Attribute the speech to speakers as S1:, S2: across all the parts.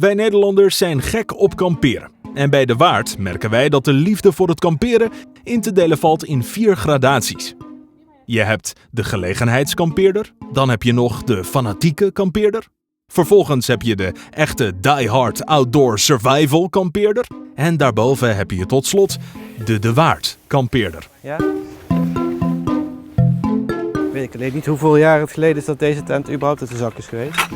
S1: Wij Nederlanders zijn gek op kamperen. En bij De Waard merken wij dat de liefde voor het kamperen in te delen valt in 4 gradaties. Je hebt de gelegenheidskampeerder, dan heb je nog de fanatieke kampeerder. Vervolgens heb je de echte die-hard outdoor survival kampeerder. En daarboven heb je tot slot de Waard kampeerder.
S2: Ja? Ik weet niet hoeveel jaren het geleden is dat deze tent überhaupt uit de zak is geweest.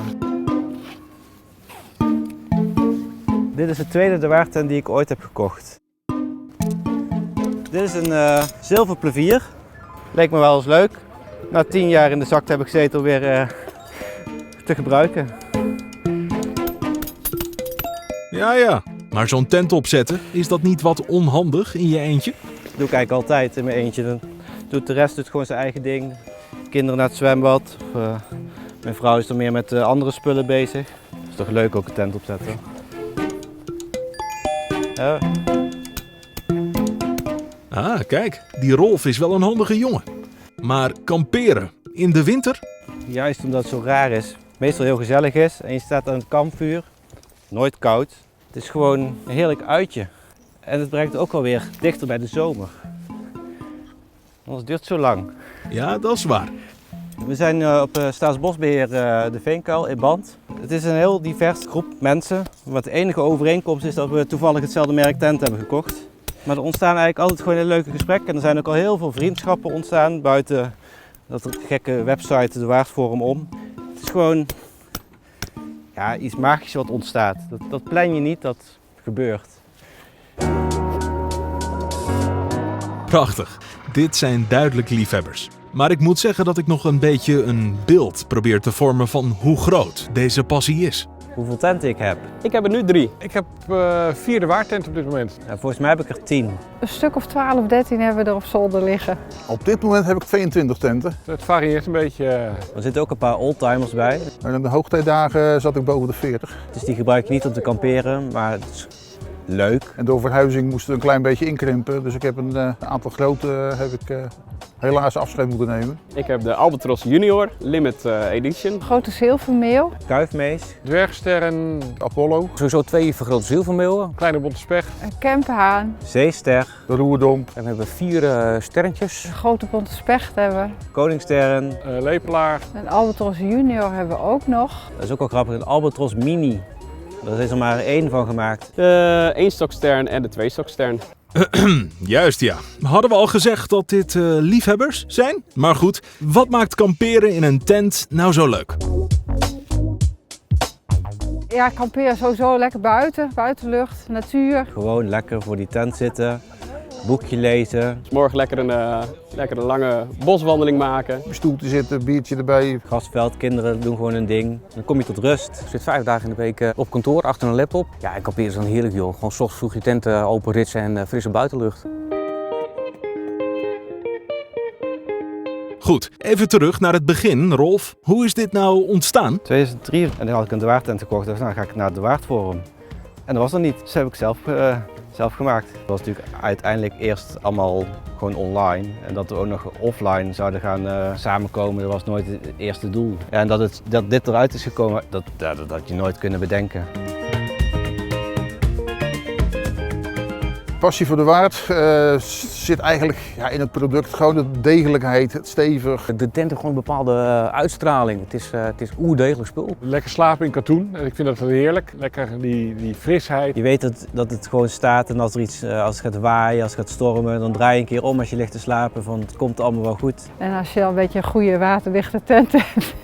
S2: Dit is de tweede De Waard tent die ik ooit heb gekocht. Dit is een zilverplevier. Leek me wel eens leuk. Na 10 jaar in de zak te hebben gezeten om weer te gebruiken.
S1: Ja, maar zo'n tent opzetten, is dat niet wat onhandig in je eentje?
S2: Dat doe ik eigenlijk altijd in mijn eentje. Dan doet de rest doet gewoon zijn eigen ding. Kinderen naar het zwembad. Mijn vrouw is er meer met andere spullen bezig. Het is toch leuk ook een tent opzetten. Ja.
S1: Ah, kijk, die Rolf is wel een handige jongen. Maar kamperen in de winter?
S2: Juist omdat het zo raar is. Meestal heel gezellig is en je staat aan het kampvuur. Nooit koud. Het is gewoon een heerlijk uitje. En het brengt ook wel weer dichter bij de zomer. Anders duurt het zo lang.
S1: Ja, dat is waar.
S2: We zijn op Staatsbosbeheer de Veenkuil in Band. Het is een heel divers groep mensen. Wat de enige overeenkomst is dat we toevallig hetzelfde merk tent hebben gekocht. Maar er ontstaan eigenlijk altijd gewoon hele leuke gesprekken. En er zijn ook al heel veel vriendschappen ontstaan buiten dat gekke website, de Waardforum om. Het is gewoon ja, iets magisch wat ontstaat. Dat plan je niet, dat gebeurt.
S1: Prachtig. Dit zijn duidelijk liefhebbers. Maar ik moet zeggen dat ik nog een beetje een beeld probeer te vormen van hoe groot deze passie is.
S2: Hoeveel tenten ik heb?
S3: Ik heb er nu 3. Ik heb 4 De Waard tenten op dit moment.
S2: Ja, volgens mij heb ik er 10.
S4: Een stuk of 12, 13 hebben we er op zolder liggen.
S5: Op dit moment heb ik 22 tenten.
S3: Het varieert een beetje.
S2: Er zitten ook een paar oldtimers bij.
S5: En in de hoogtijdagen zat ik boven de 40.
S2: Dus die gebruik ik niet om te kamperen, maar het is leuk.
S5: En door verhuizing moesten we een klein beetje inkrimpen. Dus ik heb een aantal grote heb ik, helaas afscheid moeten nemen.
S3: Ik heb de Albatros Junior Limit Edition.
S4: Grote zilvermeel.
S2: Kuifmees.
S3: Dwergsterren,
S5: Apollo,
S6: Sowieso 2 vergrote zilvermeeuwen.
S3: kleine bonte specht.
S4: Een kempenhaan.
S2: Zeester.
S5: de roerdomp.
S6: En we hebben 4 sterretjes.
S4: Een grote bonte specht hebben we.
S2: Koningssterren.
S3: Lepelaar.
S4: Een Albatros Junior hebben we ook nog.
S2: Dat is ook wel grappig, een Albatros Mini. Daar is er maar 1 van gemaakt.
S3: De 1-stokstern en de 2-stokstern.
S1: Juist ja. Hadden we al gezegd dat dit liefhebbers zijn? Maar goed, wat maakt kamperen in een tent nou zo leuk?
S4: Ja, kamperen sowieso lekker buiten. Buitenlucht, natuur.
S2: Gewoon lekker voor die tent zitten, boekje lezen,
S3: Dus morgen lekker een lange boswandeling maken.
S5: Op een stoeltje zitten, biertje erbij.
S2: grasveld, kinderen doen gewoon hun ding. Dan kom je tot rust.
S6: Ik zit 5 dagen in de week op kantoor achter een laptop. Ja, en kamperen is dan heerlijk joh. Gewoon 's ochtends vroeg je tent open ritsen en frisse buitenlucht.
S1: Goed, even terug naar het begin. Rolf, hoe is dit nou ontstaan?
S2: 2003 en dan had ik een De Waard tent gekocht. Dus dan ga ik naar het De Waardforum. En dat was er niet. Dus dat heb ik zelf gemaakt. Het was natuurlijk uiteindelijk eerst allemaal gewoon online. En dat we ook nog offline zouden gaan samenkomen, dat was nooit het eerste doel. Ja, en dat dit eruit is gekomen, dat had je nooit kunnen bedenken.
S5: Passie voor De Waard zit eigenlijk in het product. Gewoon de degelijkheid, het stevig.
S6: De tent heeft gewoon een bepaalde uitstraling. Het is oerdegelijk spul.
S3: Lekker slapen in katoen. Ik vind dat wel heerlijk. Lekker die frisheid.
S2: Je weet dat het gewoon staat en als het gaat waaien, als het gaat stormen, dan draai je een keer om als je ligt te slapen van het komt allemaal wel goed.
S4: En als je dan een beetje een goede waterdichte tent hebt,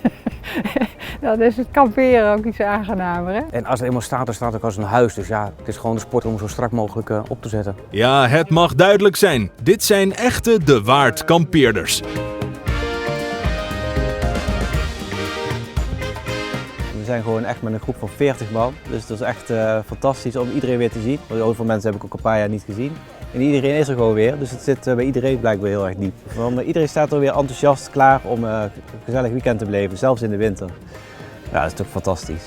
S4: dan is het kamperen ook iets aangenamer. Hè?
S6: En als het eenmaal staat, dan staat het ook als een huis. Dus ja, het is gewoon de sport om zo strak mogelijk op te zetten.
S1: Ja, het mag duidelijk zijn. Dit zijn echte De Waard kampeerders.
S2: We zijn gewoon echt met een groep van 40 man, dus het is echt fantastisch om iedereen weer te zien. Want heel veel mensen heb ik ook een paar jaar niet gezien. En iedereen is er gewoon weer, dus het zit bij iedereen blijkbaar heel erg diep. Want iedereen staat er weer enthousiast klaar om een gezellig weekend te beleven, zelfs in de winter. Ja, dat is toch fantastisch.